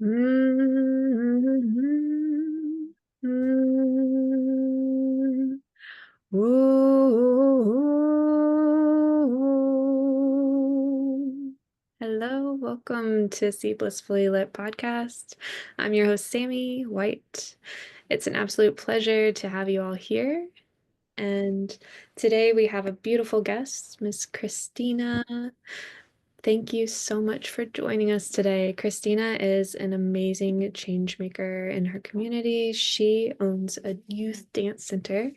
Mm, mm, ooh. Hello, welcome to the Blissfully-Lit podcast. I'm your host, Sammy White. It's an absolute pleasure to have you all here. And today we have a beautiful guest, Miss Christina. Thank you so much for joining us today. Christina is an amazing change maker in her community. She owns a youth dance center,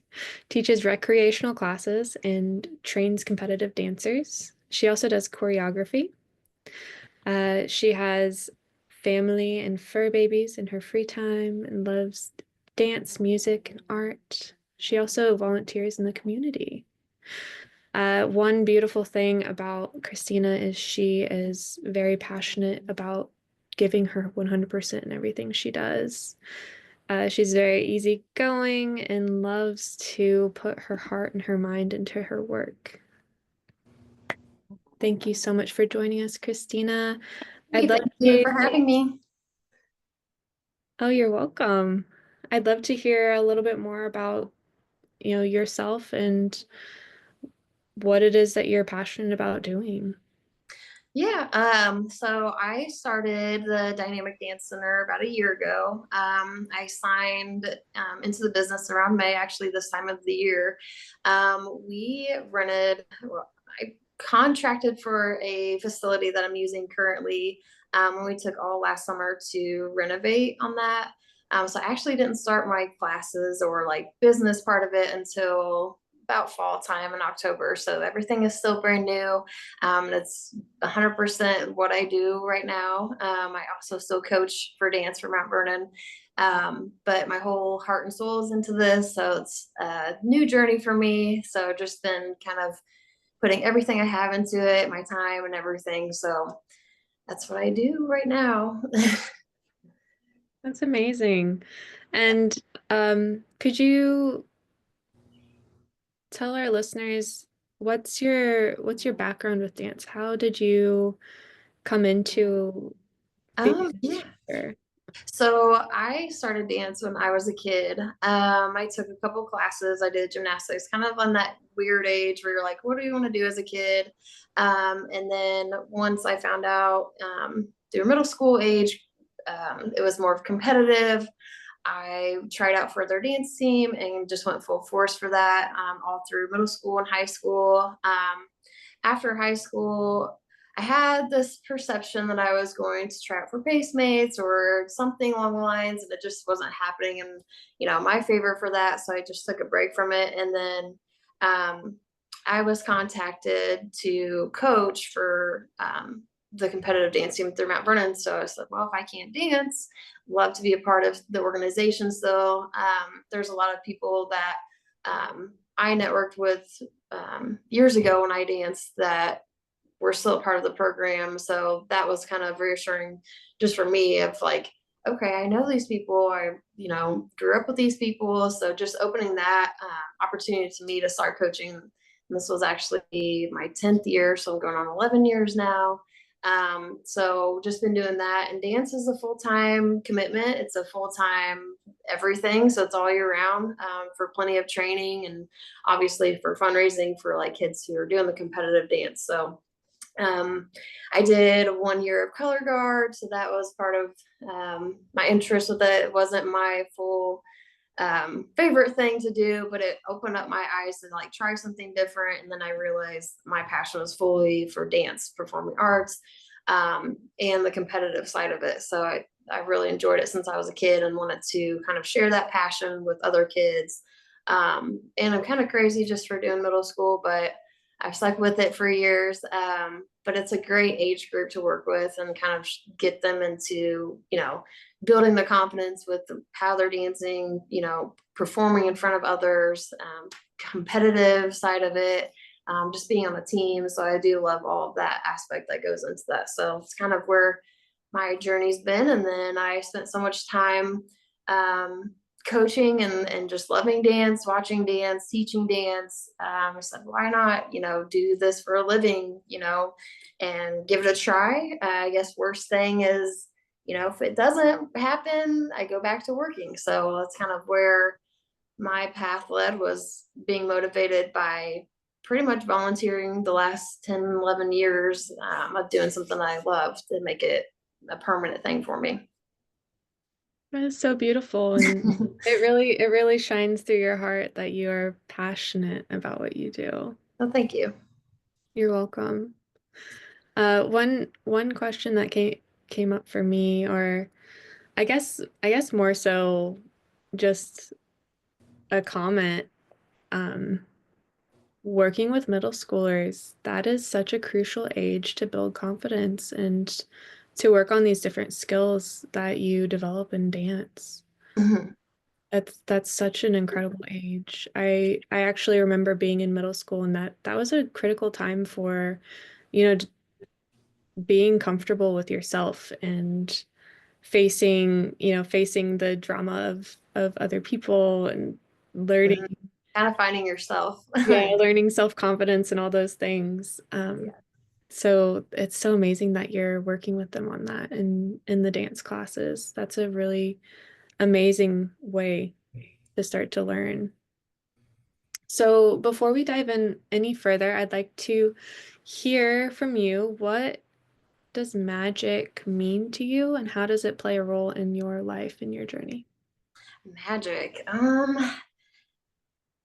teaches recreational classes, and trains competitive dancers. She also does choreography. She has family and fur babies in her free time and loves dance, music, and art. She also volunteers in the community. One beautiful thing about Christina is she is very passionate about giving her 100% in everything she does. She's very easygoing and loves to put her heart and her mind into her work. Thank you so much for joining us, Christina. I'd Hey, like thank you to, for having me. oh, you're welcome. I'd love to hear a little bit more about, yourself and what it is that you're passionate about doing. So I started the Dynamic Dance Center about a year ago. I signed into the business around May, actually, this time of the year. I contracted for a facility that I'm using currently, and we took all last summer to renovate on that. So I actually didn't start my classes or like business part of it until about fall time in October. So everything is still brand new. It's 100% what I do right now. I also still coach for dance for Mount Vernon. But my whole heart and soul is into this. So it's a new journey for me. So I've just been kind of putting everything I have into it, my time and everything. So that's what I do right now. That's amazing. And could you tell our listeners what's your background with dance? How did you come into being um, a yeah. dancer? So I started dance when I was a kid. I took a couple classes. I did gymnastics, kind of on that weird age where you're like, what do you want to do as a kid? And then once I found out through middle school age, it was more competitive. I tried out for their dance team and just went full force for that all through middle school and high school. After high school, I had this perception that I was going to try out for Pacemates or something along the lines, and it just wasn't happening. And, my favor for that. So I just took a break from it. And then I was contacted to coach for the competitive dance team through Mount Vernon. So I said, well, if I can't dance, love to be a part of the organization still. There's a lot of people that I networked with years ago when I danced that were still a part of the program. So that was kind of reassuring just for me of like, okay, I know these people. I, grew up with these people. So just opening that opportunity to me to start coaching. And this was actually my 10th year. So I'm going on 11 years now. So just been doing that, and dance is a full-time commitment. It's a full-time everything. So it's all year round for plenty of training and obviously for fundraising for like kids who are doing the competitive dance. So um, I did 1 year of color guard, so that was part of my interest with it. It wasn't my full favorite thing to do, but it opened up my eyes to like try something different. And then I realized my passion was fully for dance, performing arts, and the competitive side of it. So I really enjoyed it since I was a kid and wanted to kind of share that passion with other kids. And I'm kind of crazy just for doing middle school, but I've stuck with it for years. But it's a great age group to work with and kind of get them into, building the confidence with how they're dancing, performing in front of others, competitive side of it, just being on a team. So I do love all of that aspect that goes into that. So it's kind of where my journey's been. And then I spent so much time um, coaching and just loving dance, watching dance, teaching dance. I said, why not, do this for a living, and give it a try. I guess worst thing is if it doesn't happen, I go back to working. So that's kind of where my path led, was being motivated by pretty much volunteering the last 10, 11 years of doing something I love to make it a permanent thing for me. That is so beautiful, and it really shines through your heart that you are passionate about what you do. So thank you. You're welcome. One question that came up for me, or I guess more so just a comment. Um, Working with middle schoolers, that is such a crucial age to build confidence and to work on these different skills that you develop in dance. Mhm. That's such an incredible age. I actually remember being in middle school, and that was a critical time for, you know, being comfortable with yourself and facing the drama of other people and Mhm. learning, Kind of finding yourself. yeah, learning self-confidence and all those things. Yeah. So it's so amazing that you're working with them on that in the dance classes. That's a really amazing way to start to learn. So before we dive in any further, I'd like to hear from you. What does magic mean to you, and how does it play a role in your life and your journey? Magic.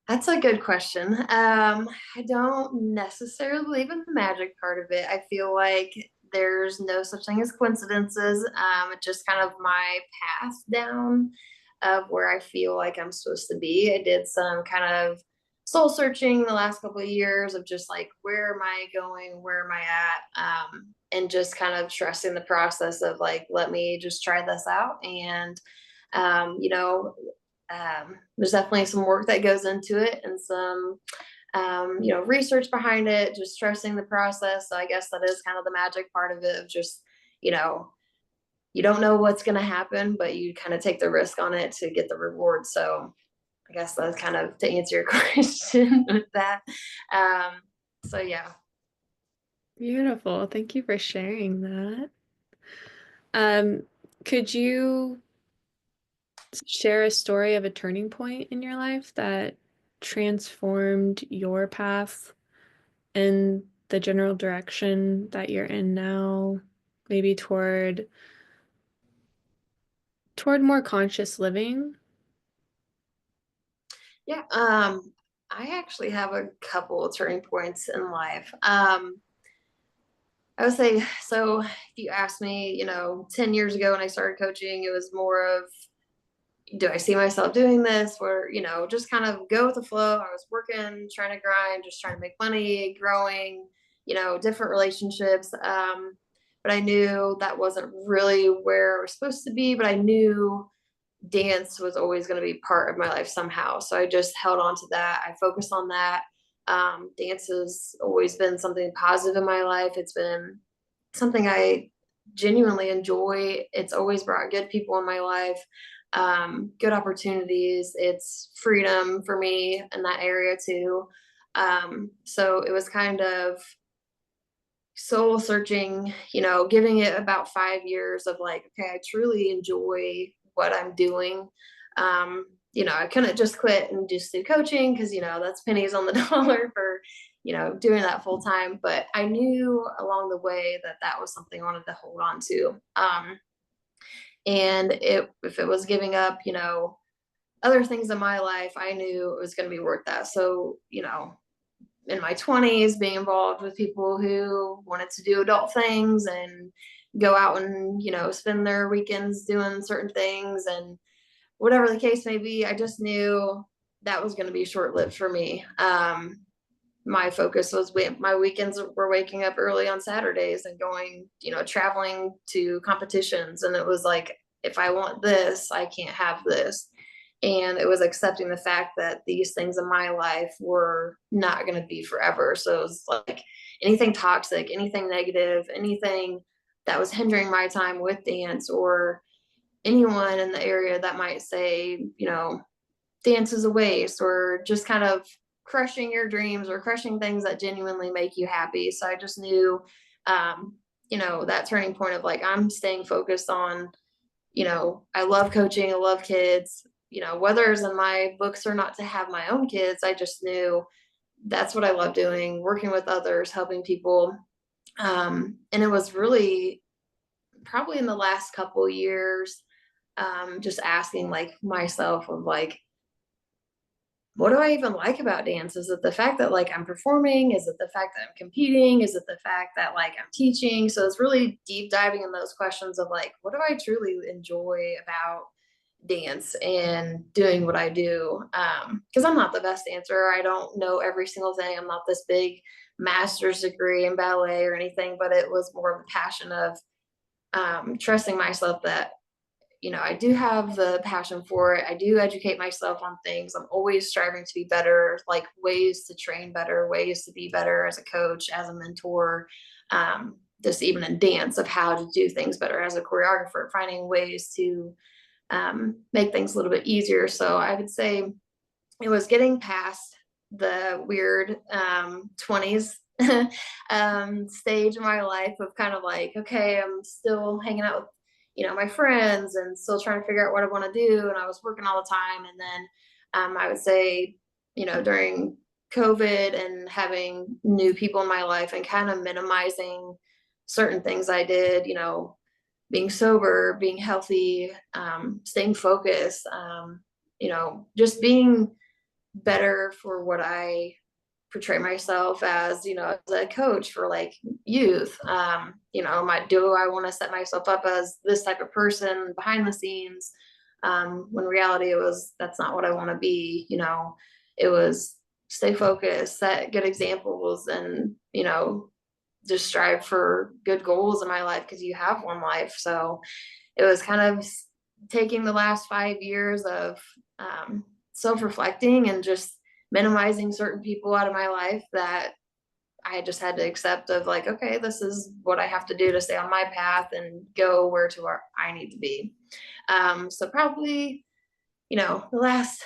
That's a good question. I don't necessarily believe in the magic part of it. I feel like there's no such thing as coincidences. It's just kind of my path down of where I feel like I'm supposed to be. I did some kind of soul searching the last couple of years of just like, where am I going? Where am I at? And just kind of trusting the process of like, let me just try this out. And um, you know, there's definitely some work that goes into it, and some research behind it, just trusting the process. So I guess that is kind of the magic part of it, of just, you know, you don't know what's going to happen, but you kind of take the risk on it to get the reward. So I guess that's kind of to answer your question with that. Um, so yeah. Beautiful. Thank you for sharing that. Um, could you share a story of a turning point in your life that transformed your path in the general direction that you're in now, maybe toward more conscious living? Yeah. I actually have a couple of turning points in life. I would say, so if you asked me, 10 years ago when I started coaching, it was more of, do I see myself doing this? Where, just kind of go with the flow. I was working, trying to grind, just trying to make money, growing, different relationships. But I knew that wasn't really where I was supposed to be, but I knew dance was always going to be part of my life somehow. So I just held on to that. I focused on that. Dance has always been something positive in my life. It's been something I genuinely enjoy. It's always brought good people in my life, good opportunities. It's freedom for me in that area too. So it was kind of soul searching, giving it about 5 years of like, okay, I truly enjoy what I'm doing. I couldn't just quit and just do coaching, because, that's pennies on the dollar for, doing that full time. But I knew along the way that that was something I wanted to hold on to. And if it was giving up, other things in my life, I knew it was going to be worth that. So, in my 20s, being involved with people who wanted to do adult things and go out and, spend their weekends doing certain things, and whatever the case may be, I just knew that was going to be short lived for me. My focus was, my weekends were waking up early on Saturdays and going, traveling to competitions. And it was like, if I want this, I can't have this. And it was accepting the fact that these things in my life were not going to be forever. So it was like, anything toxic, anything negative, anything that was hindering my time with dance, or anyone in the area that might say, dance is a waste, or just kind of crushing your dreams or crushing things that genuinely make you happy. So I just knew, um, that turning point of like, I'm staying focused on, I love coaching, I love kids, whether it's in my books or not to have my own kids, I just knew that's what I love doing, working with others, helping people. And it was really probably in the last couple years, just asking like myself of like, what do I even like about dance? Is it the fact that like I'm performing? Is it the fact that I'm competing? Is it the fact that like I'm teaching? So it's really deep diving in those questions of like, what do I truly enjoy about dance and doing what I do? Because I'm not the best dancer. I don't know every single thing. I'm not this big master's degree in ballet or anything, but it was more of a passion of trusting myself that I do have the passion for it. I do educate myself on things. I'm always striving to be better, like ways to train better, ways to be better as a coach, as a mentor, just even in dance of how to do things better as a choreographer, finding ways to make things a little bit easier. So I would say it was getting past the weird 20s stage in my life of kind of like, okay, I'm still hanging out with, my friends and still trying to figure out what I want to do. And I was working all the time. And then I would say, during COVID and having new people in my life and kind of minimizing certain things I did, being sober, being healthy, staying focused, just being better for what I portray myself as, as a coach for like youth. Do I want to set myself up as this type of person behind the scenes? When reality that's not what I want to be. It was stay focused, set good examples, and just strive for good goals in my life because you have one life. So it was kind of taking the last 5 years of self-reflecting and just minimizing certain people out of my life that I just had to accept of like, okay, this is what I have to do to stay on my path and go where I need to be. So probably, the last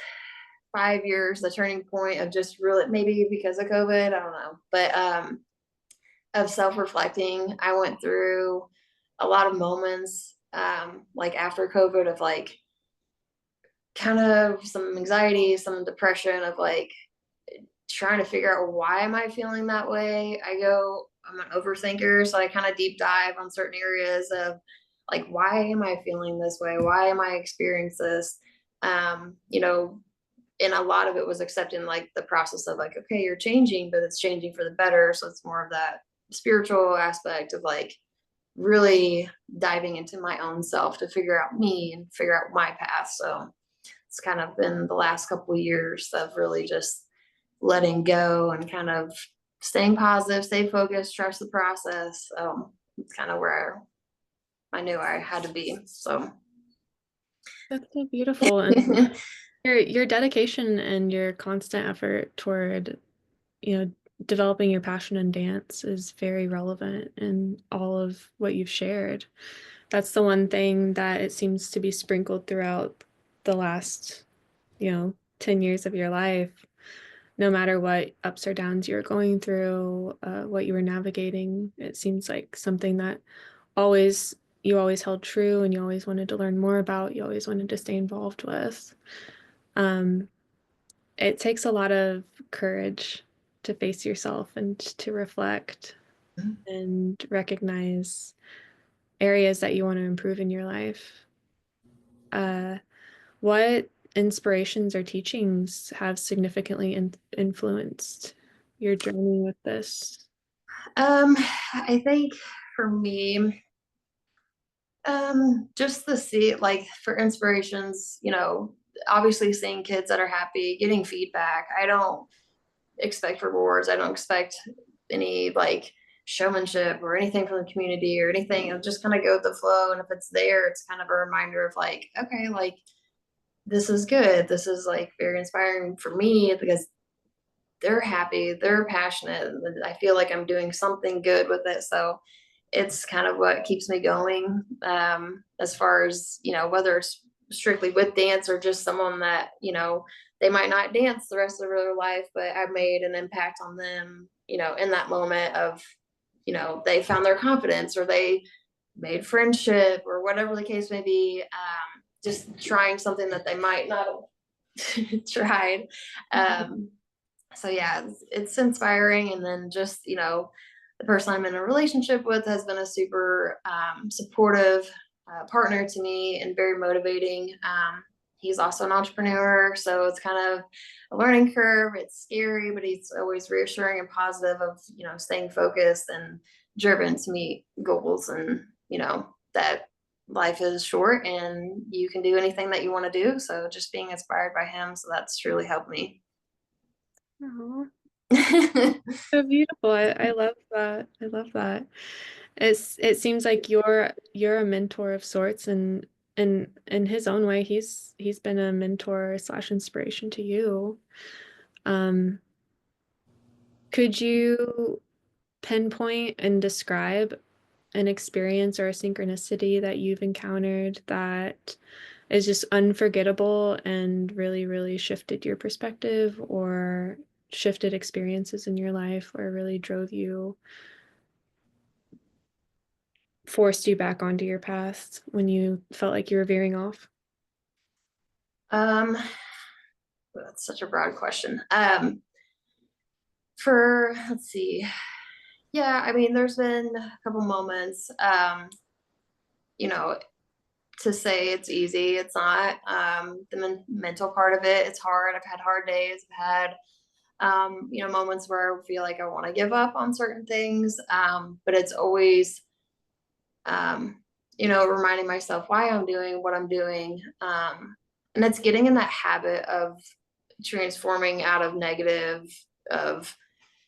5 years, the turning point of just really maybe because of COVID, I don't know, but of self-reflecting. I went through a lot of moments like after COVID of like kind of some anxiety, some depression of like trying to figure out why am I feeling that way. I'm an overthinker, so I kind of deep dive on certain areas of like, why am I feeling this way? Why am I experiencing this? And a lot of it was accepting like the process of like, okay, you're changing, but it's changing for the better. So it's more of that spiritual aspect of like really diving into my own self to figure out me and figure out my path. So it's kind of been the last couple of years of really just letting go and kind of staying positive, stay focused, trust the process. It's kind of where I knew I had to be. So That's so beautiful. And your dedication and your constant effort toward, you know, developing your passion in dance is very relevant in all of what you've shared. That's the one thing that it seems to be sprinkled throughout the last, 10 years of your life. No matter what ups or downs you're going through, what you were navigating, it seems like something that always you always held true and you always wanted to learn more about, you always wanted to stay involved with. Um, it takes a lot of courage to face yourself and to reflect and recognize areas that you want to improve in your life. Uh, what inspirations or teachings have significantly influenced your journey with this? I think for me, just to see like for inspirations, obviously seeing kids that are happy, getting feedback. I don't expect rewards. I don't expect any like showmanship or anything from the community or anything. It'll just kind of go with the flow. And if it's there, it's kind of a reminder of like, okay, like this is good. This is like very inspiring for me because they're happy, they're passionate. And I feel like I'm doing something good with it. So it's kind of what keeps me going. As far as, whether it's strictly with dance or just someone that, they might not dance the rest of their life, but I've made an impact on them, in that moment of they found their confidence, or they made friendship, or whatever the case may be. Just trying something that they might not have tried. So yeah, it's inspiring. And then just, the person I'm in a relationship with has been a super supportive partner to me, and very motivating. He's also an entrepreneur, so it's kind of a learning curve. It's scary, but he's always reassuring and positive of, staying focused and driven to meet goals, and, that life is short and you can do anything that you want to do. So just being inspired by him. So that's truly helped me. Oh, so beautiful. I love that. I love that. It seems like you're a mentor of sorts, and in his own way, he's been a mentor slash inspiration to you. Um, could you pinpoint and describe an experience or a synchronicity that you've encountered that is just unforgettable and really, really shifted your perspective, or shifted experiences in your life, or really forced you back onto your path when you felt like you were veering off? um, that's such a broad question. For let's see. Yeah, I mean, there's been a couple moments, you know, to say it's easy, it's not. The mental part of it, it's hard. I've had hard days. I've had, moments where I feel like I want to give up on certain things. But it's always, um, reminding myself why I'm doing what I'm doing. And it's getting in that habit of transforming out of negative, of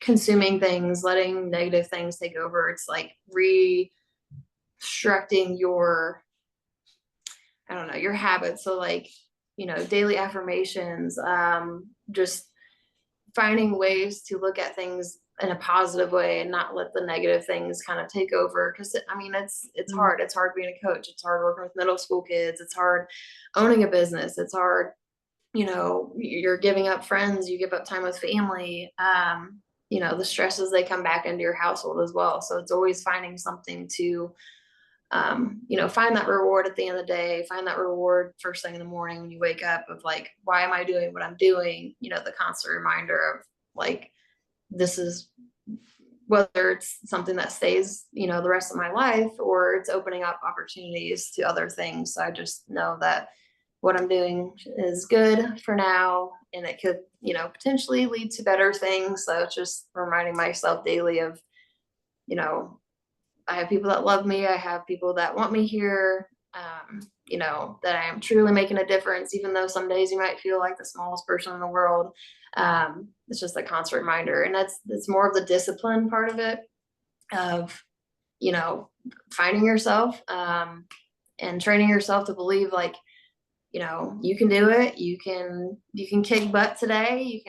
consuming things, letting negative things take over. It's like restructuring your, I don't know, your habits. So like, daily affirmations, just finding ways to look at things in a positive way and not let the negative things kind of take over. Cause I mean, it's Mm. hard. It's hard being a coach. It's hard working with middle school kids. It's hard owning a business. It's hard, you're giving up friends, you give up time with family. The stresses, they come back into your household as well. So it's always finding something to, find that reward at the end of the day, find that reward first thing in the morning when you wake up, of like, why am I doing what I'm doing? The constant reminder of like, this is, whether it's something that stays, the rest of my life, or it's opening up opportunities to other things. So I just know that what I'm doing is good for now, and it could, potentially lead to better things. So it's just reminding myself daily of, you know, I have people that love me. I have people that want me here. That I am truly making a difference, even though some days you might feel like the smallest person in the world. It's just a constant reminder. And that's more of the discipline part of it, of, you know, finding yourself, and training yourself to believe, like, you can do it. You can kick butt today.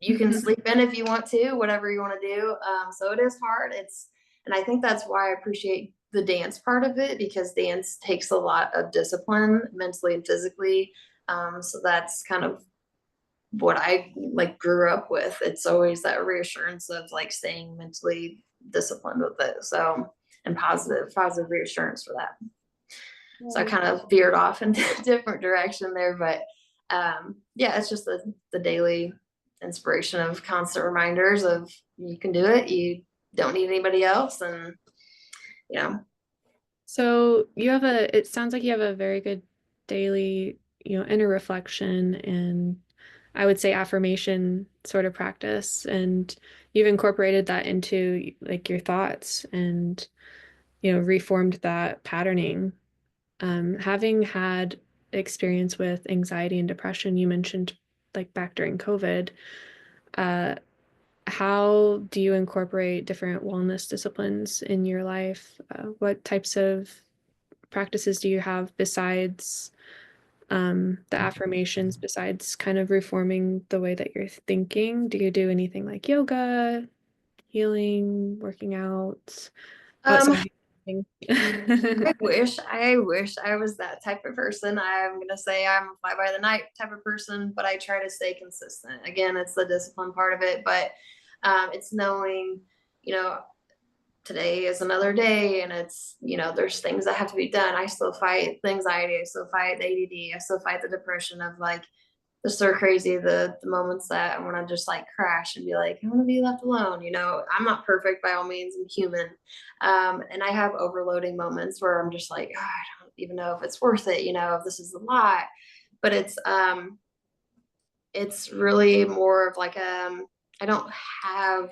You can sleep in if you want to, whatever you want to do. So it is hard. And I think that's why I appreciate the dance part of it, because dance takes a lot of discipline mentally and physically. So that's kind of what I like grew up with. It's always that reassurance of like staying mentally disciplined with it. So, and positive reassurance for that. So I kind of veered off into a different direction there, but yeah, it's just the daily inspiration of constant reminders of you can do it. You don't need anybody else. And, you know, So it sounds like you have a very good daily, inner reflection, and I would say affirmation sort of practice. And you've incorporated that into like your thoughts, and, reformed that patterning. Having had experience with anxiety and depression, you mentioned like back during COVID, uh, how do you incorporate different wellness disciplines in your life? What types of practices do you have besides the affirmations, besides kind of reforming the way that you're thinking? Do you do anything like yoga, healing, working out um, outside of your I thinking? wish, I wish I was that type of person. I'm gonna say I'm a fly by the night type of person, but I try to stay consistent. Again, it's the discipline part of it, but it's knowing, you know, today is another day, and it's, there's things that have to be done. I still fight the anxiety, I still fight the ADD, I still fight the depression of like, just so crazy the moments that I want to just like crash and be like, I want to be left alone. I'm not perfect by all means, I'm human. And I have overloading moments where I'm just like, oh, I don't even know if it's worth it, if this is a lot. But it's really more of like, I don't have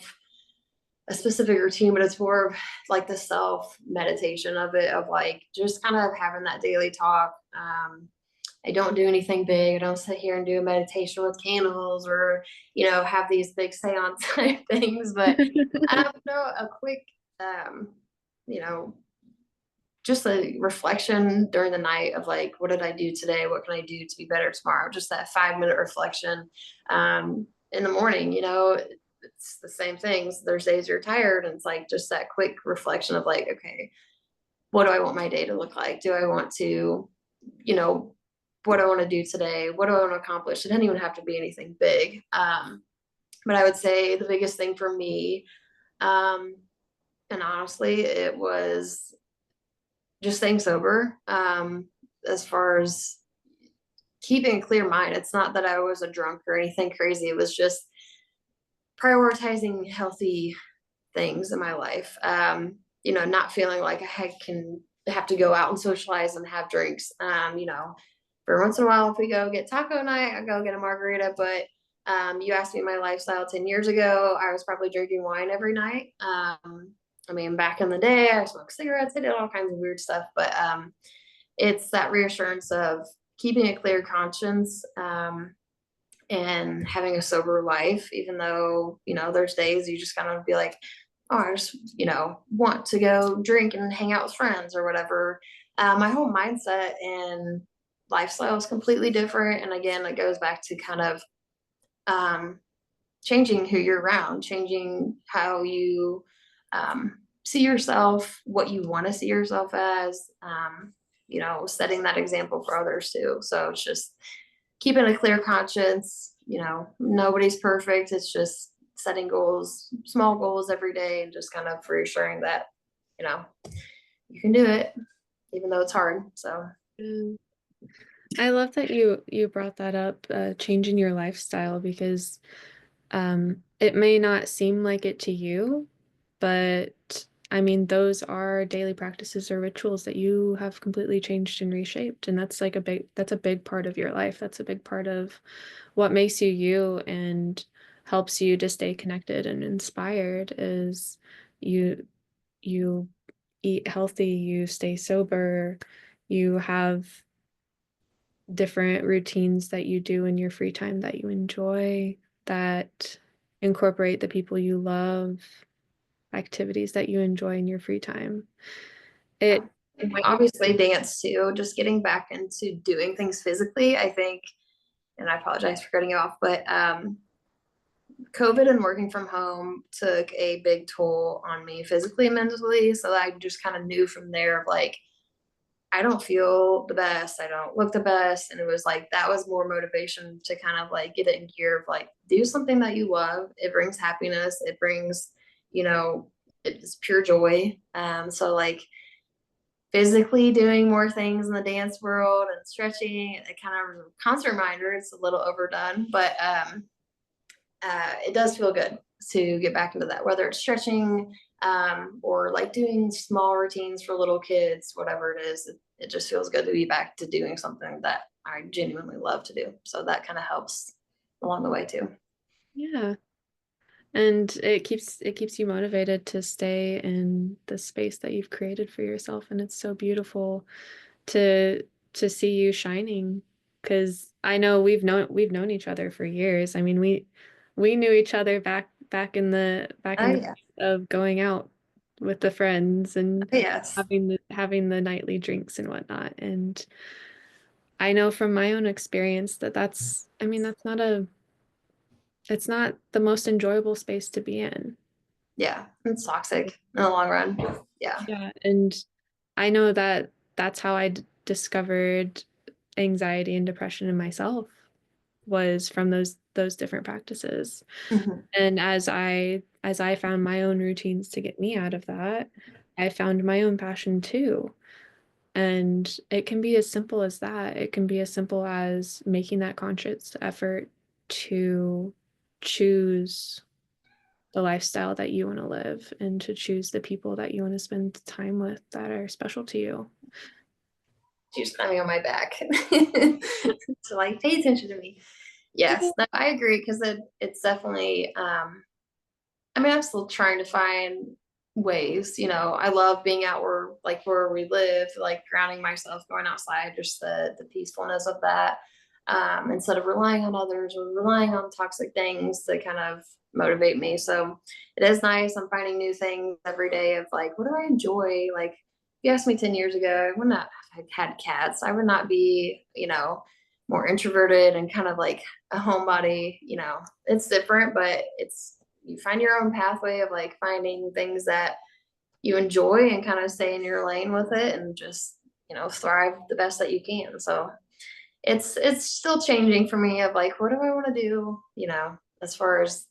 a specific routine, but it's more of like the self meditation of it, of like just kind of having that daily talk. I don't do anything big. I don't sit here and do a meditation with candles or, have these big seance type things. But a quick, um, you know, just a reflection during the night of like, what did I do today? What can I do to be better tomorrow? Just that 5 minute reflection in the morning, it's the same things. There's days you're tired, and it's like just that quick reflection of like, okay, what do I want my day to look like? Do I want to, you know, what do I want to do today? What do I want to accomplish? It didn't even have to be anything big. But I would say the biggest thing for me, um, and honestly, it was just staying sober. As far as keeping a clear mind, it's not that I was a drunk or anything crazy. It was just prioritizing healthy things in my life. Not feeling like I can have to go out and socialize and have drinks. For once in a while, if we go get taco night, I go get a margarita. But you asked me my lifestyle 10 years ago, I was probably drinking wine every night. Back in the day, I smoked cigarettes, I did all kinds of weird stuff. But it's that reassurance of keeping a clear conscience. And having a sober life, even though, there's days you just kind of be like, oh, I just, want to go drink and hang out with friends or whatever. My whole mindset and lifestyle is completely different. And again, it goes back to kind of changing who you're around, changing how you see yourself, what you want to see yourself as, setting that example for others too. So it's just keeping a clear conscience. Nobody's perfect. It's just setting goals, small goals every day, and just kind of reassuring that, you know, you can do it, even though it's hard. So Mm. I love that you brought that up, changing your lifestyle, because it may not seem like it to you, but I mean, those are daily practices or rituals that you have completely changed and reshaped. And that's a big part of your life. That's a big part of what makes you you and helps you to stay connected and inspired is you you eat healthy, you stay sober, you have different routines that you do in your free time that you enjoy, that incorporate the people you love, activities that you enjoy in your free time. yeah. It might, Obviously dance too, just getting back into doing things physically, I think, and I apologize for cutting you off, but COVID and working from home took a big toll on me physically and mentally. So I just kind of knew from there of like, I don't feel the best. I don't look the best. And it was like, that was more motivation to kind of like get it in gear of like, do something that you love. It brings happiness. It brings, you know, it's pure joy. So like physically doing more things in the dance world and stretching, it kind of constant reminder. It's a little overdone, but it does feel good to get back into that, whether it's stretching or like doing small routines for little kids, whatever it is. It just feels good to be back to doing something that I genuinely love to do. So that kind of helps along the way too. yeah. And it keeps you motivated to stay in the space that you've created for yourself. And it's so beautiful to to see you shining, because I know we've known each other for years. I mean, we knew each other back in Oh the yeah. of going out with the friends and Oh, yes. having the nightly drinks and whatnot. And I know from my own experience that I mean, it's not the most enjoyable space to be in. Yeah. It's toxic in the long run. Yeah. Yeah, and I know that that's how I discovered anxiety and depression in myself, was from those different practices. Mhm. And as I as I found my own routines to get me out of that, I found my own passion too. And it can be as simple as that. It can be as simple as making that conscious effort to choose the lifestyle that you want to live and to choose the people that you want to spend time with that are special to you. She's climbing on my back. So like pay attention to me. Yes, no, I agree because it's definitely I mean, I'm still trying to find ways, I love being out where we live, like grounding myself, going outside, just the peacefulness of that. Instead of relying on others or relying on toxic things to kind of motivate me. So it is nice. I'm finding new things every day of like, what do I enjoy? Like, if you asked me 10 years ago, I would not have had cats. I would not be, more introverted and kind of like a homebody. It's different, but you find your own pathway of like finding things that you enjoy and kind of stay in your lane with it and just, thrive the best that you can. So it's still changing for me of like, what do I want to do? As far as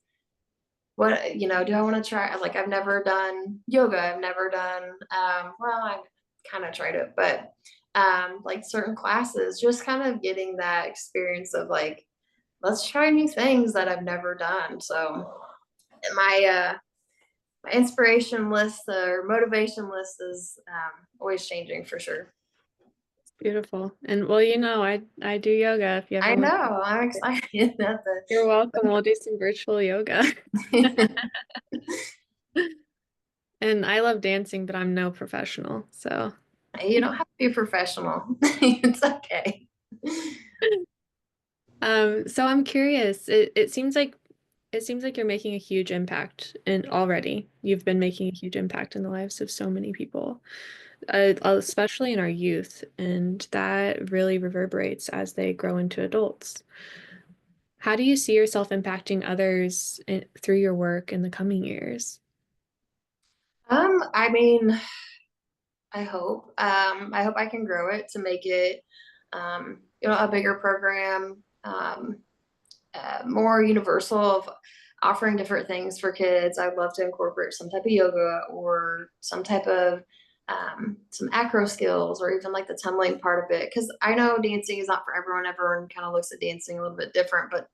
what, do I want to try? Like, I've never done yoga. I've never done, well, I kind of tried it, but, like certain classes, just kind of getting that experience of like, let's try new things that I've never done. So my, my inspiration list or motivation list is always changing for sure. Beautiful. And well, I do yoga if you I ever want. know. I'm excited at You're welcome. We'll do some virtual yoga. the. And I love dancing, but I'm no professional. So, You don't have to be a professional. It's okay. so I'm curious. It seems like you're making a huge impact and already you've been making a huge impact in the lives of so many people, especially in our youth, and that really reverberates as they grow into adults. How do you see yourself impacting others through your work in the coming years? I mean, I hope I can grow it to make it, a bigger program, more universal of offering different things for kids. I'd love to incorporate some type of yoga or some type of some acro skills or even like the tumbling part of it. Because I know dancing is not for everyone. Everyone kind of looks at dancing a little bit different, but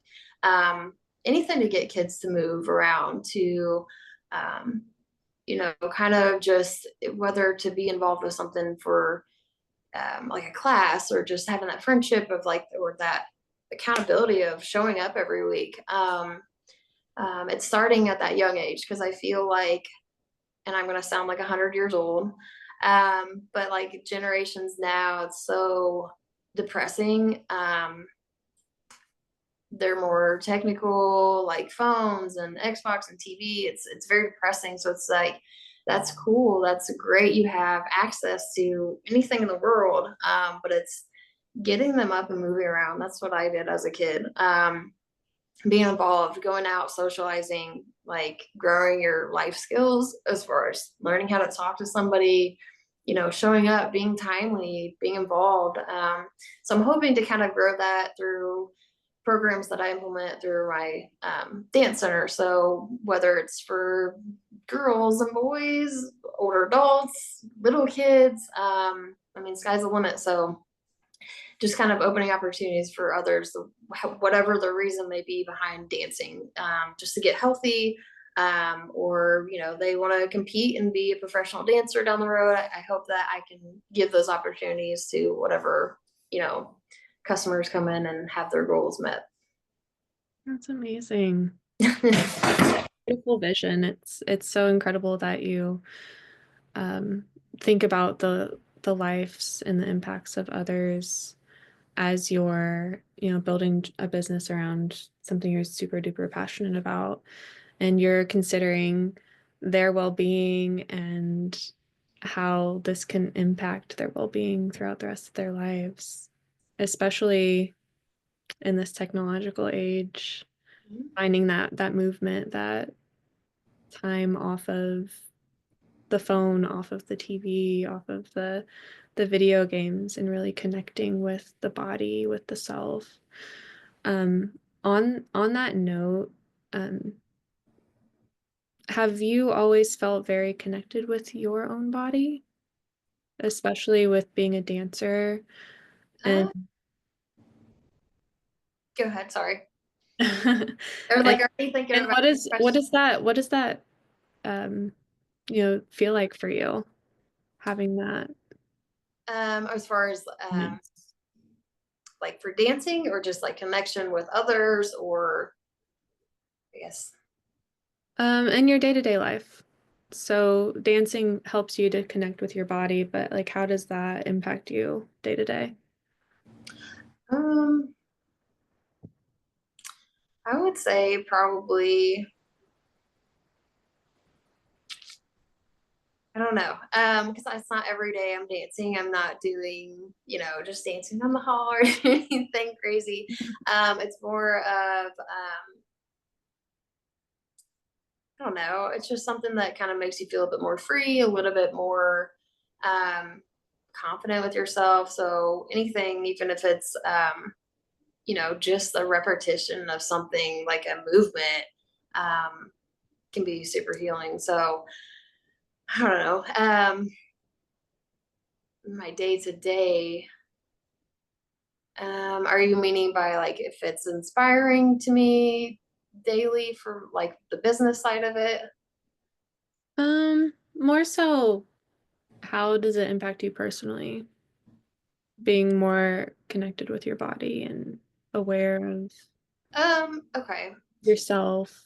anything to get kids to move around to, um, kind of just whether to be involved with something for like a class or just having that friendship of like or that accountability of showing up every week. It's starting at that young age because I feel like, and I'm going to sound like 100 years old, but like generations now, it's so depressing. They're more technical, like phones and Xbox and TV. It's very depressing. So it's like that's cool. That's great. You have access to anything in the world, but it's getting them up and moving around. That's what I did as a kid. Being involved, going out, socializing, like growing your life skills as far as learning how to talk to somebody, showing up, being timely, being involved. So I'm hoping to kind of grow that through programs that I implement through my dance center. So whether it's for girls and boys, older adults, little kids, I mean, sky's the limit. So just kind of opening opportunities for others, whatever the reason may be behind dancing, just to get healthy, or they want to compete and be a professional dancer down the road. I hope that I can give those opportunities to whatever customers come in and have their goals met. That's amazing. Beautiful vision. It's so incredible that you um, think about the lives and the impacts of others as you're, building a business around something you're super duper passionate about, and you're considering their well-being and how this can impact their well-being throughout the rest of their lives, especially in this technological age, finding that movement, that time off of the phone, off of the TV, off of the video games, and really connecting with the body, with the self. On that note, um, have you always felt very connected with your own body, especially with being a dancer? And Uh, Go ahead. Sorry. Or and like, are you thinking and about the question? what does that um feel like for you having that? As far as like for dancing or just like connection with others or I guess. In your day-to-day life. So dancing helps you to connect with your body, but like how does that impact you day to day? Um, I would say probably, I don't know. Because it's not every day I'm dancing. I'm not doing, just dancing on the hall or anything crazy. It's more of I don't know. It's just something that kind of makes you feel a bit more free, a little bit more um confident with yourself. So anything, even if it's just the repetition of something like a movement, um, can be super healing. So I don't know. My day to day. Are you meaning by like if it's inspiring to me daily for like the business side of it? More so, how does it impact you personally? Being more connected with your body and aware of Okay. yourself.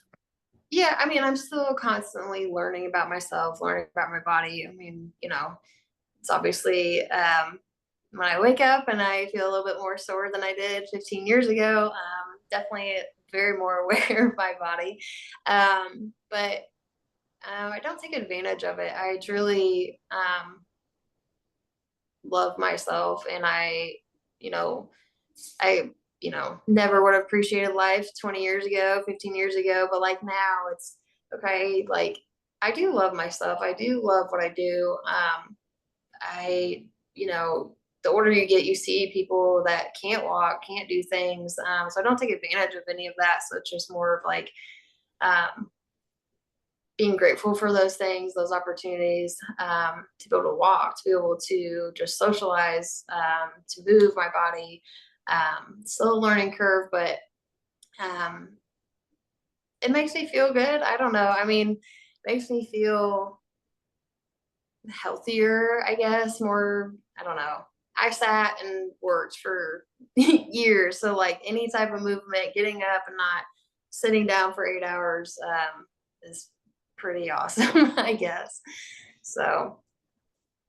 Yeah, I mean, I'm still constantly learning about myself, learning about my body. I mean, it's obviously when I wake up and I feel a little bit more sore than I did 15 years ago. Definitely very more aware of my body. But I don't take advantage of it. I truly love myself and you know, I, never would have appreciated life 20 years ago, 15 years ago, but like now it's okay. Like I do love myself. I do love what I do. I, you know, the older you get, you see people that can't walk, can't do things. So I don't take advantage of any of that. So it's just more of like, um, being grateful for those things, those opportunities, to be able to walk, to be able to just socialize, to move my body. Still a learning curve, but um, it makes me feel good. I don't know. I mean, it makes me feel healthier, I guess, more, I don't know. I sat and worked for years. So, like any type of movement, getting up and not sitting down for 8 hours is pretty awesome, I guess. So,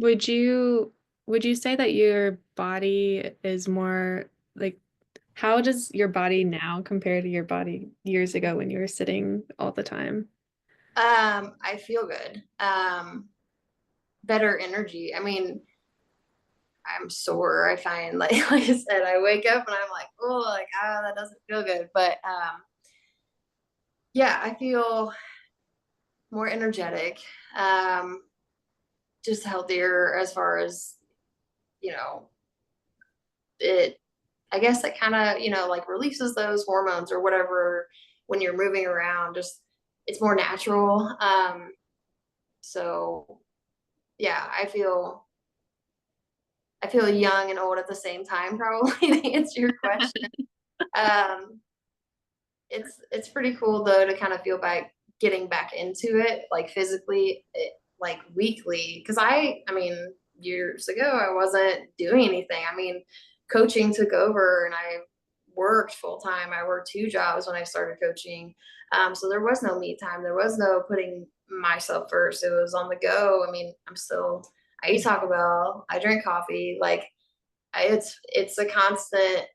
Would you would you say that your body is more like how does your body now compare to your body years ago when you were sitting all the time? I feel good. Better energy. I mean, I'm sore. I find like I said, I wake up and I'm like, oh, like that doesn't feel good. But yeah, I feel more energetic, um, just healthier as far as, you know, it, I guess it kind of, like releases those hormones or whatever when you're moving around, just it's more natural. So yeah, I feel young and old at the same time, probably to answer your question. Um, it's pretty cool though to kind of feel back getting back into it like physically like weekly because I mean years ago I wasn't doing anything. I mean coaching took over and I worked full time. I worked two jobs when I started coaching. So there was no me time, there was no putting myself first. It was on the go. I mean I eat Taco Bell, I drink coffee, like it's a constant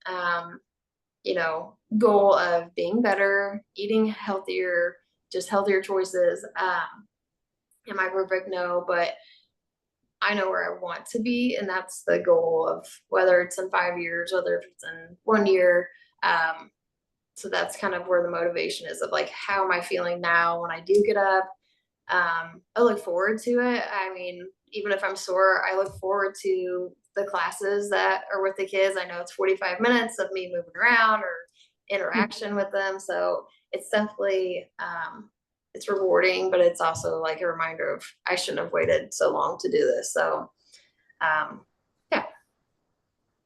goal of being better, eating healthier, just healthier choices. Am I perfect? No, but I know where I want to be, and that's the goal of whether it's in 5 years, whether it's in 1 year. Um, so that's kind of where the motivation is of like, how am I feeling now when I do get up? I look forward to it. I mean, even if I'm sore, I look forward to the classes that are with the kids. I know it's 45 minutes of me moving around or interaction with them. So it's definitely it's rewarding, but it's also like a reminder of I shouldn't have waited so long to do this. So um, yeah.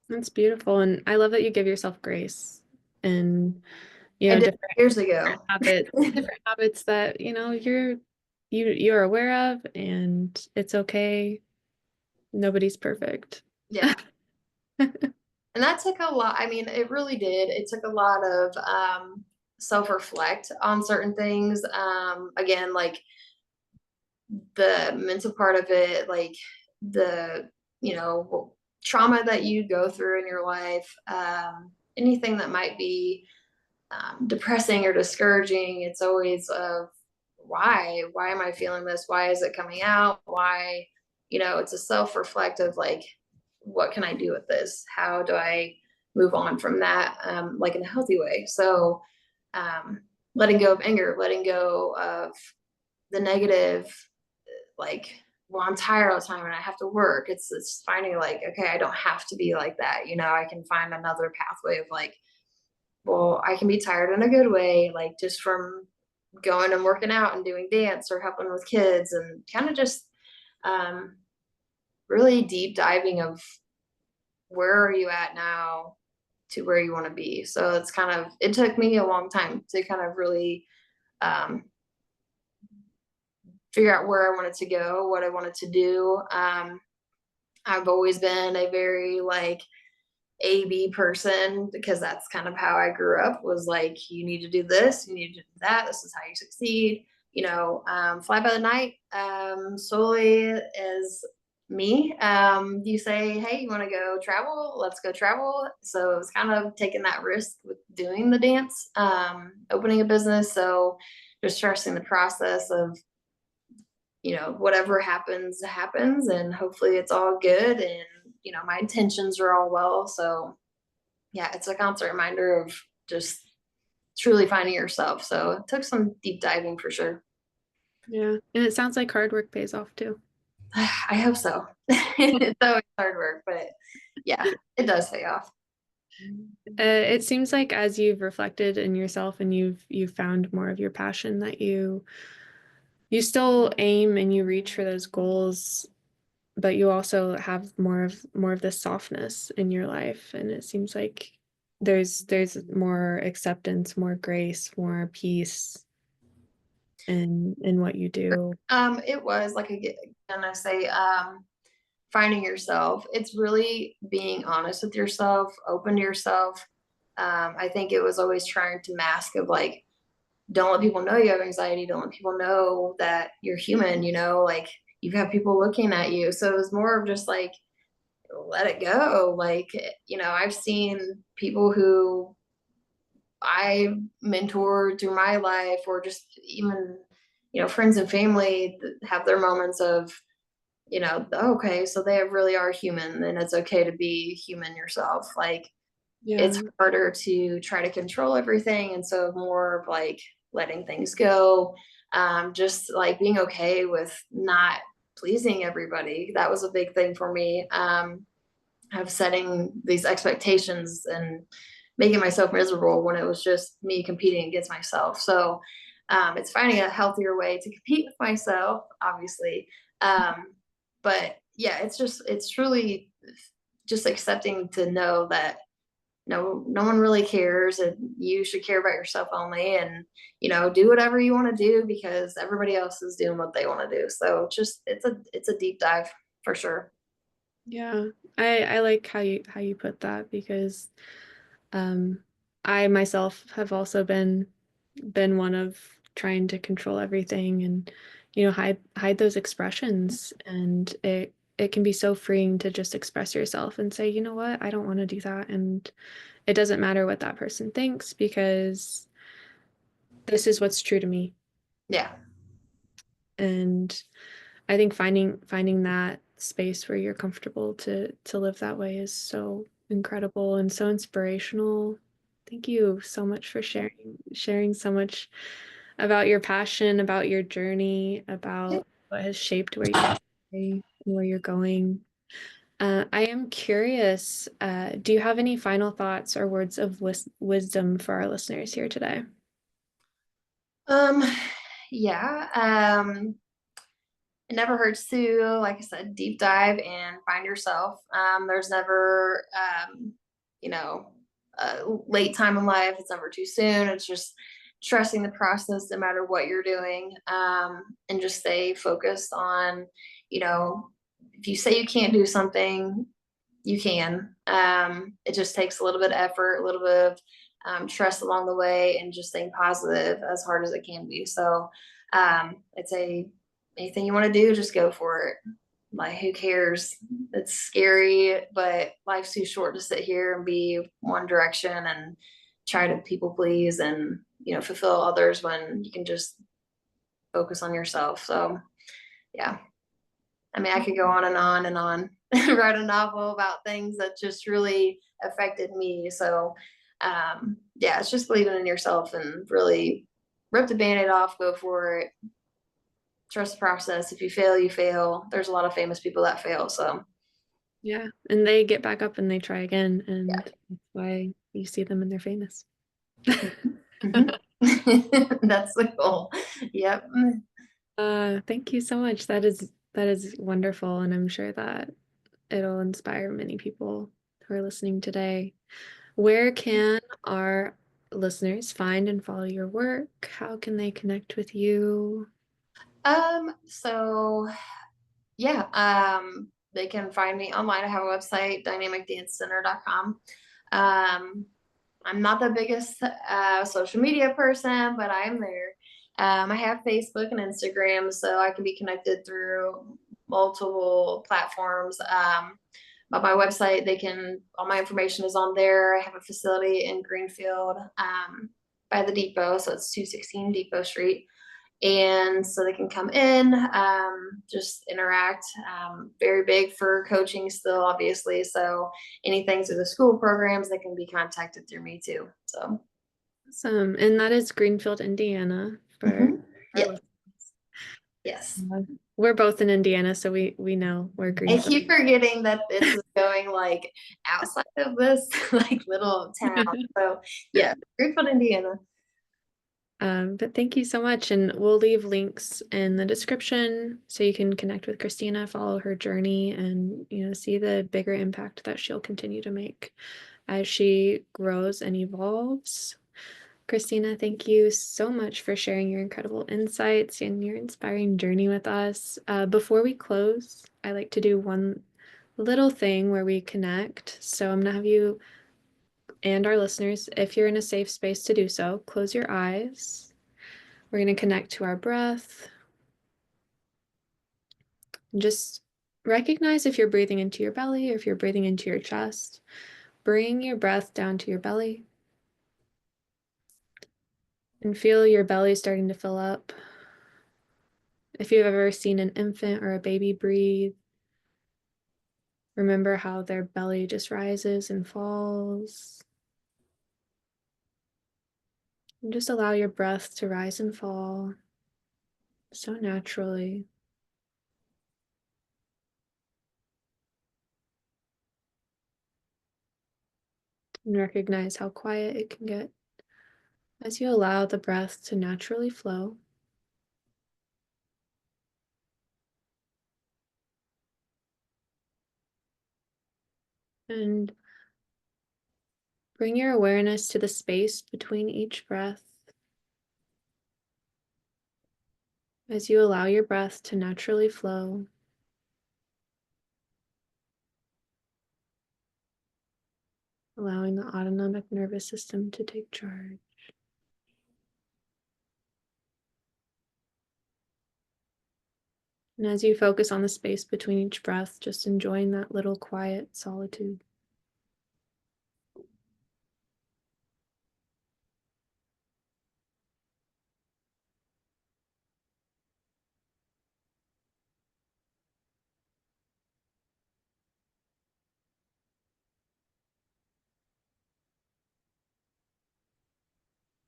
That's beautiful. And I love that you give yourself grace and, I did different years ago. different habits that, you're aware of, and it's okay. Nobody's perfect. Yeah. And that took a lot. I mean, it really did. It took a lot of self-reflect on certain things. Again, like the mental part of it, like the, you know, trauma that you go through in your life, anything that might be depressing or discouraging. It's always why am I feeling this? Why is it coming out? Why, it's a self-reflective, like, what can I do with this? How do I move on from that, like in a healthy way? So um, letting go of anger, letting go of the negative, like, well, I'm tired all the time and I have to work. It's finding like, okay, I don't have to be like that. I can find another pathway of like, well, I can be tired in a good way, like just from going and working out and doing dance or helping with kids, and kind of just um, really deep diving of where are you at now to where you want to be. So it took me a long time to kind of really um, figure out where I wanted to go, what I wanted to do. I've always been a very like A-B person, because that's kind of how I grew up, was like, you need to do this, you need to do that, this is how you succeed. Fly by the night, solely as me. You say, hey, you want to go travel, let's go travel. So it was kind of taking that risk with doing the dance, opening a business. So just trusting the process of, whatever happens happens, and hopefully it's all good, and my intentions are all well. So yeah, it's a constant reminder of just truly finding yourself. So it took some deep diving for sure. Yeah. And it sounds like hard work pays off too. I hope so. It's always hard work, but yeah, it does pay off. It seems like as you've reflected in yourself and you've found more of your passion, that you still aim and you reach for those goals, but you also have more of this softness in your life, and it seems like there's more acceptance, more grace, more peace in what you do. It was like, again, I say, finding yourself. It's really being honest with yourself, open to yourself. I think it was always trying to mask of like, don't let people know you have anxiety. Don't let people know that you're human, like you have people looking at you. So it was more of just like, let it go. Like, I've seen people who I mentored through my life, or just even, friends and family that have their moments of, okay, so they really are human, and it's okay to be human yourself. Like, Yeah. it's harder to try to control everything. And so more of like letting things go, just like being okay with not pleasing everybody. That was a big thing for me, of setting these expectations and making myself miserable when it was just me competing against myself. So it's finding a healthier way to compete with myself, obviously. But yeah, it's truly just accepting to know that no one really cares, and you should care about yourself only, and do whatever you want to do because everybody else is doing what they want to do. So it's a deep dive for sure. Yeah. I like how you put that, because um I myself have also been one of trying to control everything, and hide those expressions, and it can be so freeing to just express yourself and say, you know what, I don't want to do that, and it doesn't matter what that person thinks, because this is what's true to me. Yeah. And I think finding that space where you're comfortable to live that way is so incredible and so inspirational. Thank you so much for sharing so much about your passion, about your journey, about what has shaped where you are today and where you're going. I am curious, do you have any final thoughts or words of wisdom for our listeners here today? Um, Yeah. It never hurts to, like I said, deep dive and find yourself. There's never, you know, a late time in life. It's never too soon. It's just trusting the process no matter what you're doing, and just stay focused on, you know, if you say you can't do something, you can. It just takes a little bit of effort, a little bit of trust along the way, and just staying positive as hard as it can be. So I'd say anything you want to do, just go for it. Like, who cares? It's scary, but life's too short to sit here and be one direction and try to people please and, fulfill others when you can just focus on yourself. So, yeah. I mean, I could go on and on and on, write a novel about things that just really affected me. So, yeah, it's just believing in yourself and really rip the band-aid off, go for it, trust the process. If you fail, you fail. There's a lot of famous people that fail. So, Yeah, and they get back up and they try again, yeah. and that's why you see them and they're famous. Mm-hmm. That's the goal. Yep. Thank you so much. That is wonderful, and I'm sure that it'll inspire many people who are listening today. Where can our listeners find and follow your work? How can they connect with you? So yeah, they can find me online. I have a website, dynamicdancecenter.com. I'm not the biggest social media person, but I'm there. I have Facebook and Instagram, so I can be connected through multiple platforms. But my website, all my information is on there. I have a facility in Greenfield, by the depot, so it's 216 Depot Street, and so they can come in, just interact. Very big for coaching still, obviously. So anything through the school programs, they can be contacted through me too. So, Awesome. And that is Greenfield, Indiana for our yep, listeners. yes. We're both in Indiana, so we know where I Greenfield keep forgetting that this is going like outside of this like little town. So yeah, Greenfield, Indiana. But thank you so much. And we'll leave links in the description so you can connect with Christina, follow her journey, and see the bigger impact that she'll continue to make as she grows and evolves. Christina, thank you so much for sharing your incredible insights and your inspiring journey with us. Before we close, I like to do one little thing where we connect. So I'm gonna have you and our listeners, if you're in a safe space to do so, close your eyes. We're going to connect to our breath. And just recognize if you're breathing into your belly or if you're breathing into your chest. Bring your breath down to your belly and feel your belly starting to fill up. If you've ever seen an infant or a baby breathe, remember how their belly just rises and falls. And just allow your breath to rise and fall so naturally. And recognize how quiet it can get as you allow the breath to naturally flow. And bring your awareness to the space between each breath as you allow your breath to naturally flow, allowing the autonomic nervous system to take charge. And as you focus on the space between each breath, just enjoying that little quiet solitude.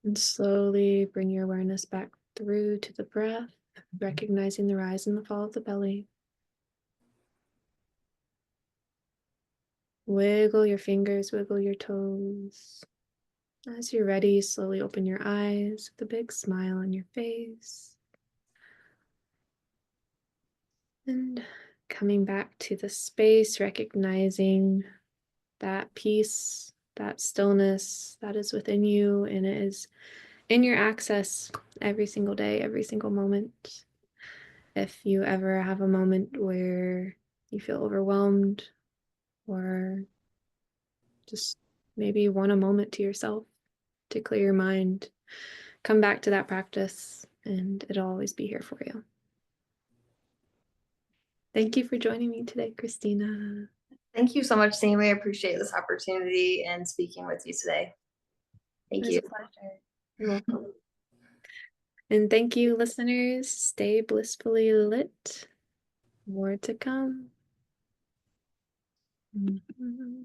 And slowly bring your awareness back through to the breath, recognizing the rise and the fall of the belly. Wiggle your fingers, wiggle your toes. As you're ready, slowly open your eyes with a big smile on your face. And coming back to the space, recognizing that peace, that stillness that is within you, and it is in your access every single day, every single moment. If you ever have a moment where you feel overwhelmed or just maybe you want a moment to yourself to clear your mind, come back to that practice and it'll always be here for you. Thank you for joining me today, Christina. Thank you so much, Sammy. I appreciate this opportunity and speaking with you today. It Thank was you. a pleasure. You're welcome. And thank you, listeners. Stay blissfully lit. More to come. Mm-hmm.